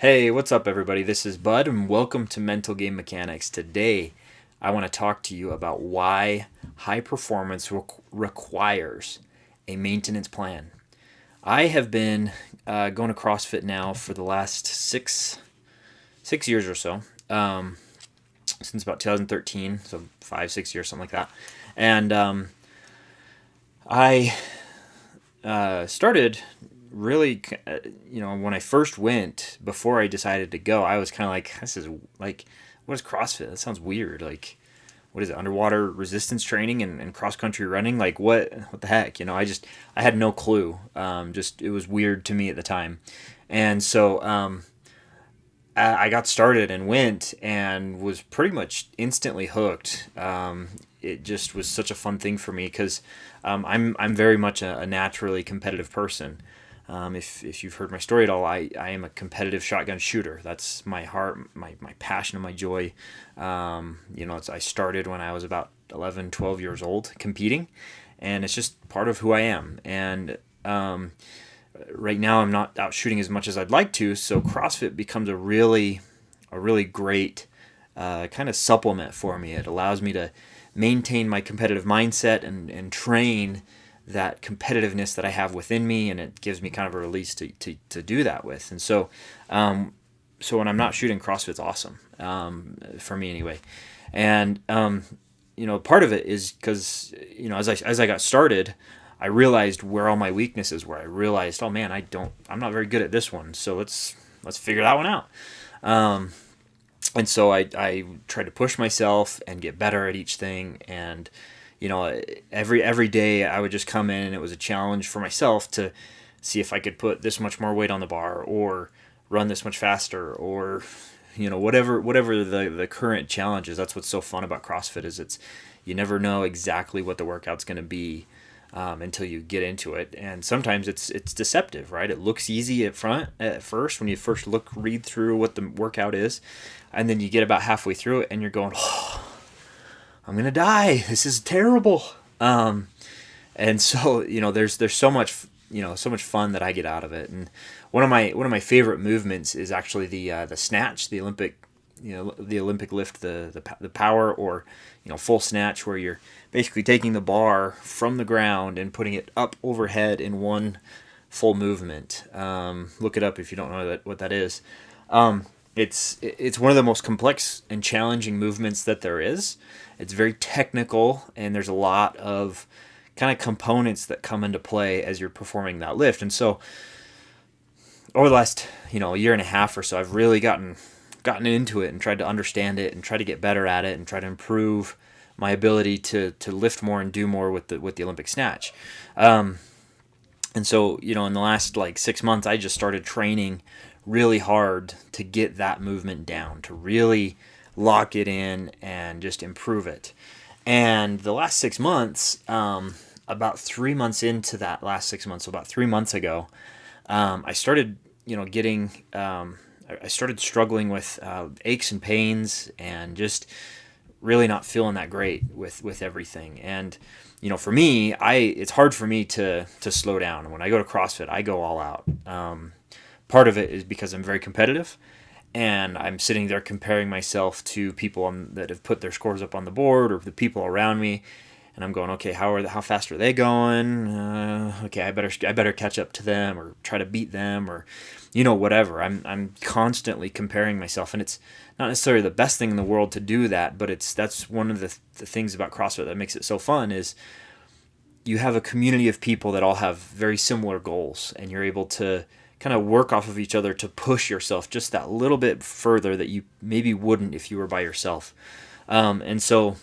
Hey, what's up, everybody? This is Bud, and welcome to Mental Game Mechanics. Today, I want to talk to you about why high performance requires a maintenance plan. I have been going to CrossFit now for the last six years or so, since about 2013, so 5, 6 years, something like that. And I started really, when I first went, before I decided to go, I was kind of like, this is like, what is CrossFit? That sounds weird. Like, what is it? Underwater resistance training and cross country running? Like, what the heck? I had no clue. It was weird to me at the time. And so, I got started and went and was pretty much instantly hooked. It just was such a fun thing for me because I'm very much a naturally competitive person. If you've heard my story at all, I am a competitive shotgun shooter. That's my heart, my passion, and my joy. I started when I was about 11, 12 years old competing, and it's just part of who I am. And right now I'm not out shooting as much as I'd like to, so CrossFit becomes a really great kind of supplement for me. It allows me to maintain my competitive mindset and train that competitiveness that I have within me, and it gives me kind of a release to do that with. And so when I'm not shooting, CrossFit's awesome, for me anyway. And part of it is because as I got started, I realized where all my weaknesses were. I realized, oh man, I'm not very good at this one, so let's figure that one out. And so I tried to push myself and get better at each thing. And every day I would just come in, and it was a challenge for myself to see if I could put this much more weight on the bar, or run this much faster, or whatever the current challenge is. That's what's so fun about CrossFit, is you never know exactly what the workout's going to be until you get into it. And sometimes it's deceptive, right? It looks easy at first when you first read through what the workout is, and then you get about halfway through it and you're going, oh, I'm gonna die. This is terrible. And so there's so much fun that I get out of it. And one of my favorite movements is actually the snatch, the Olympic lift, the power, or full snatch, where you're basically taking the bar from the ground and putting it up overhead in one full movement. Look it up if you don't know what that is. It's one of the most complex and challenging movements that there is. It's very technical, and there's a lot of kind of components that come into play as you're performing that lift. And so over the last year and a half or so, I've really gotten into it and tried to understand it and try to get better at it and try to improve my ability to lift more and do more with the Olympic snatch. And so in the last 6 months, I just started training really hard to get that movement down, to really lock it in and just improve it. And the last 6 months, about 3 months into that last 6 months, so about 3 months ago, I started I started struggling with aches and pains, and just really not feeling that great with everything. And for me, it's hard for me to slow down. When I go to CrossFit, I go all out. Part of it is because I'm very competitive, and I'm sitting there comparing myself to people that have put their scores up on the board, or the people around me, and I'm going, okay, how fast are they going? Okay, I better catch up to them, or try to beat them, or whatever. I'm constantly comparing myself, and it's not necessarily the best thing in the world to do that, but that's one of the things about CrossFit that makes it so fun, is you have a community of people that all have very similar goals, and you're able to kind of work off of each other to push yourself just that little bit further that you maybe wouldn't if you were by yourself. And so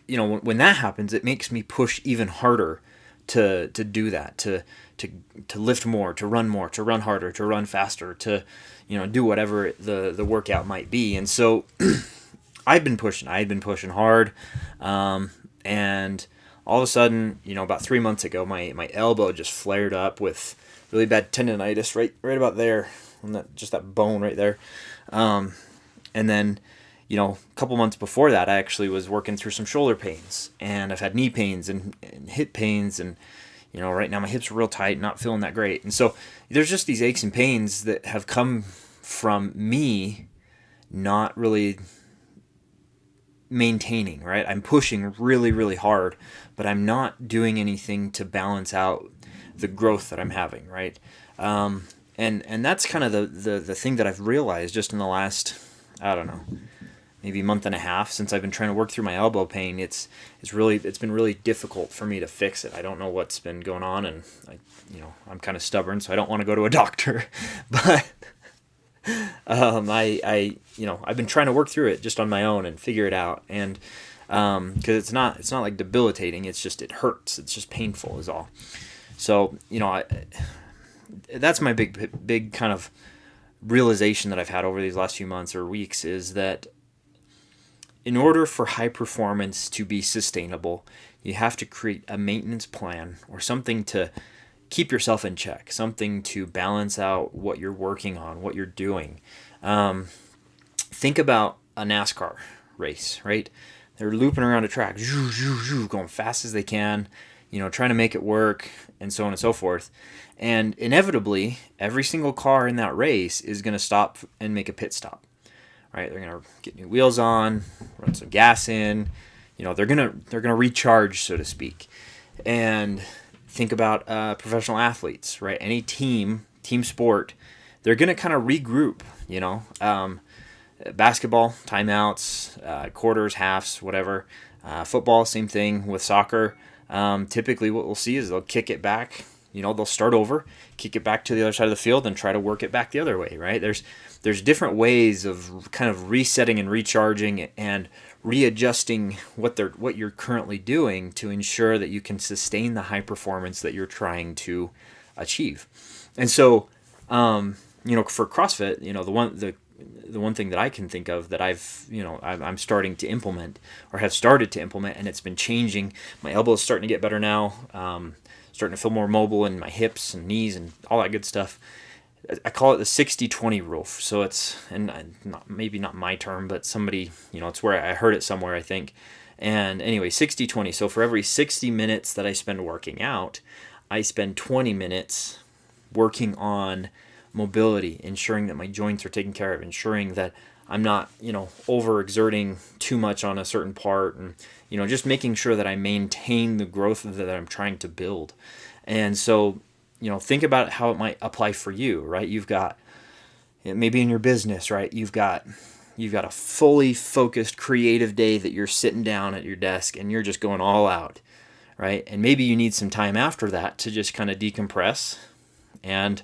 when that happens, it makes me push even harder to do that, to lift more, to run harder, to run faster, to do whatever the workout might be. And so I've been pushing hard, and all of a sudden, about 3 months ago, my elbow just flared up with really bad tendonitis right about there, on that bone right there. And then a couple months before that, I actually was working through some shoulder pains, and I've had knee pains and hip pains, and Right now my hips are real tight, not feeling that great. And so there's just these aches and pains that have come from me not really maintaining, right? I'm pushing really, really hard, but I'm not doing anything to balance out the growth that I'm having, right? And that's kind of the thing that I've realized just in the last, I don't know, maybe month and a half since I've been trying to work through my elbow pain. It's been really difficult for me to fix it. I don't know what's been going on, and I'm kind of stubborn, so I don't want to go to a doctor. But I've been trying to work through it just on my own and figure it out, and because it's not like debilitating. It's just it hurts. It's just painful is all. So that's my big kind of realization that I've had over these last few months or weeks is that in order for high performance to be sustainable, you have to create a maintenance plan or something to keep yourself in check, something to balance out what you're working on, what you're doing. Think about a NASCAR race, right? They're looping around a track, going fast as they can, trying to make it work, and so on and so forth. And inevitably, every single car in that race is going to stop and make a pit stop. Right, they're gonna get new wheels on, run some gas in. They're gonna recharge, so to speak. And think about professional athletes, right? Any team sport, they're gonna kind of regroup. Basketball, timeouts, quarters, halves, whatever. Football, same thing with soccer. Typically, what we'll see is they'll kick it back. They'll start over, kick it back to the other side of the field, and try to work it back the other way, right? There's different ways of kind of resetting and recharging and readjusting what you're currently doing to ensure that you can sustain the high performance that you're trying to achieve. And so, for CrossFit, the one thing that I can think of that I'm starting to implement or have started to implement, and it's been changing. My elbow is starting to get better now. Starting to feel more mobile in my hips and knees and all that good stuff. I call it the 60-20 rule. So it's, and maybe not my term, but somebody, it's where I heard it somewhere, I think. And anyway, 60-20. So for every 60 minutes that I spend working out, I spend 20 minutes working on mobility, ensuring that my joints are taken care of, ensuring that I'm not, overexerting too much on a certain part, and, just making sure that I maintain the growth that I'm trying to build. And so, think about how it might apply for you, right? You've got, maybe in your business, right? You've got a fully focused creative day that you're sitting down at your desk and you're just going all out, right? And maybe you need some time after that to just kind of decompress and,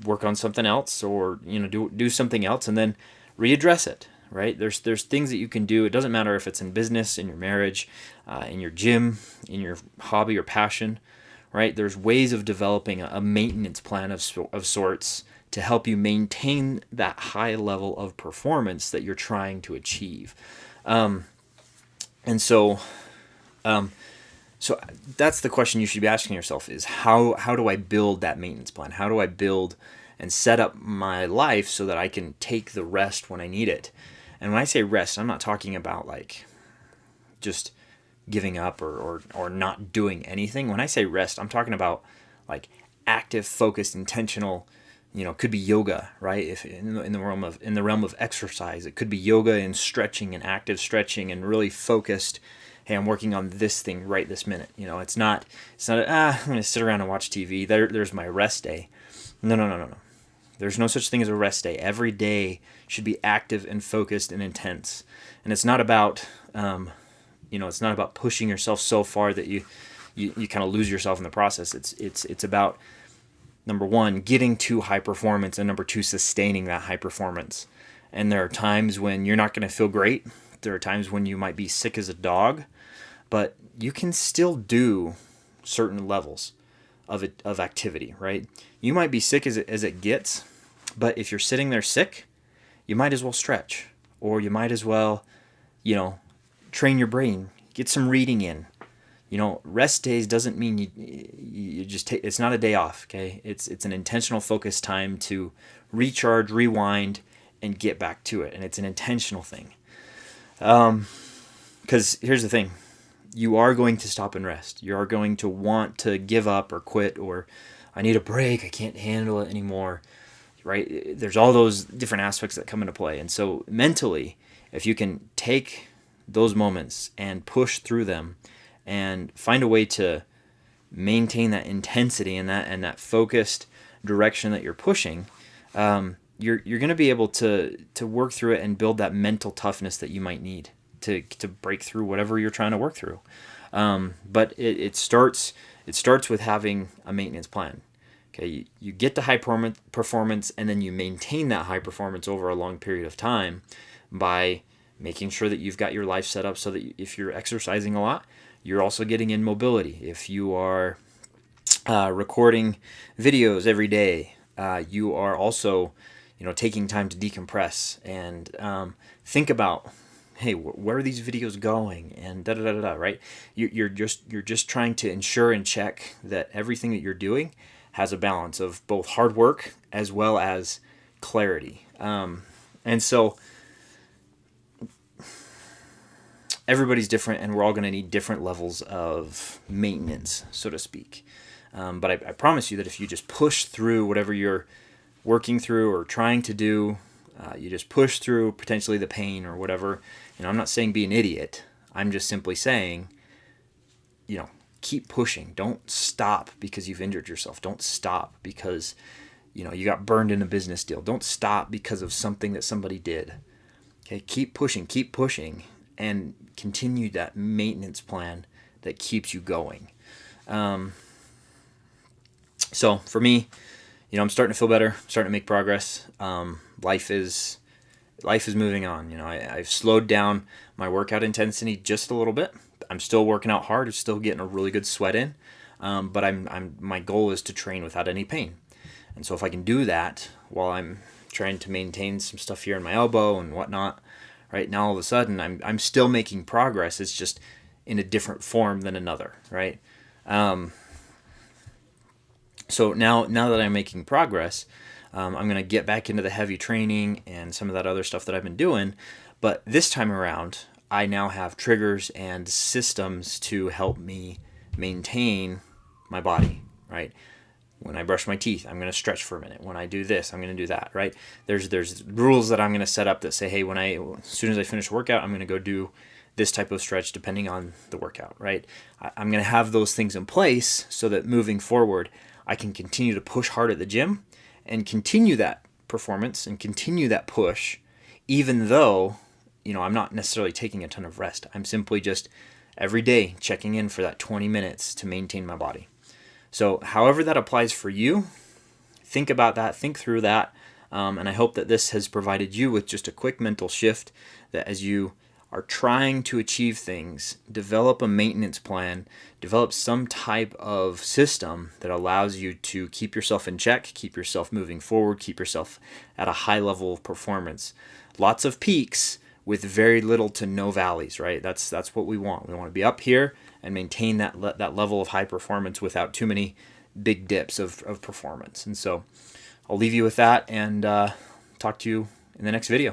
work on something else, or do something else and then readdress it, right? There's things that you can do. It doesn't matter if it's in business, in your marriage, in your gym, in your hobby or passion, right? There's ways of developing a maintenance plan of sorts to help you maintain that high level of performance that you're trying to achieve. So that's the question you should be asking yourself is how do I build that maintenance plan? How do I build and set up my life so that I can take the rest when I need it? And when I say rest, I'm not talking about like just giving up or not doing anything. When I say rest, I'm talking about like active, focused, intentional. Could be yoga, right? If in the realm of exercise, it could be yoga and stretching and active stretching and really focused. Hey, I'm working on this thing right this minute. It's not I'm going to sit around and watch TV. There's my rest day. No. There's no such thing as a rest day. Every day should be active and focused and intense. And it's not about, it's not about pushing yourself so far that you kind of lose yourself in the process. It's about, number one, getting to high performance, and number two, sustaining that high performance. And there are times when you're not going to feel great. There are times when you might be sick as a dog, but you can still do certain levels of activity, right? You might be sick as it gets, but if you're sitting there sick, you might as well stretch, or you might as well, train your brain, get some reading in. Rest days doesn't mean you just take. It's not a day off, okay? It's an intentional focus time to recharge, rewind, and get back to it, and it's an intentional thing. Because here's the thing, you are going to stop and rest. You are going to want to give up or quit, or I need a break, I can't handle it anymore, right? There's all those different aspects that come into play. And so mentally, if you can take those moments and push through them and find a way to maintain that intensity and that focused direction that you're pushing, you're going to be able to work through it and build that mental toughness that you might need to break through whatever you're trying to work through. But it starts with having a maintenance plan. Okay, you get the high performance, and then you maintain that high performance over a long period of time by making sure that you've got your life set up so that if you're exercising a lot, you're also getting in mobility. If you are recording videos every day, you are also, taking time to decompress and think about, hey, where are these videos going, and da da da da, right? You're just trying to ensure and check that everything that you're doing has a balance of both hard work as well as clarity. And so everybody's different, and we're all going to need different levels of maintenance, so to speak. But I promise you that if you just push through whatever you're working through or trying to do, you just push through potentially the pain or whatever. I'm not saying be an idiot. I'm just simply saying, keep pushing. Don't stop because you've injured yourself. Don't stop because, you got burned in a business deal. Don't stop because of something that somebody did. Okay, keep pushing, and continue that maintenance plan that keeps you going. So for me, I'm starting to feel better, starting to make progress. Life is moving on. I've slowed down my workout intensity just a little bit. I'm still working out hard. I'm still getting a really good sweat in. But my goal is to train without any pain. And so if I can do that while I'm trying to maintain some stuff here in my elbow and whatnot, right now all of a sudden I'm still making progress. It's just in a different form than another, right? So now that I'm making progress, I'm going to get back into the heavy training and some of that other stuff that I've been doing. But this time around, I now have triggers and systems to help me maintain my body, right? When I brush my teeth, I'm going to stretch for a minute. When I do this, I'm going to do that, right? There's rules that I'm going to set up that say, hey, as soon as I finish a workout, I'm going to go do this type of stretch depending on the workout, right? I'm going to have those things in place so that moving forward, I can continue to push hard at the gym and continue that performance and continue that push, even though, I'm not necessarily taking a ton of rest. I'm simply just every day checking in for that 20 minutes to maintain my body. So however that applies for you, think about that, think through that, and I hope that this has provided you with just a quick mental shift that as you are trying to achieve things, develop a maintenance plan, develop some type of system that allows you to keep yourself in check, keep yourself moving forward, keep yourself at a high level of performance. Lots of peaks with very little to no valleys, right? That's what we want. We want to be up here and maintain that level of high performance without too many big dips of performance. And so I'll leave you with that and talk to you in the next video.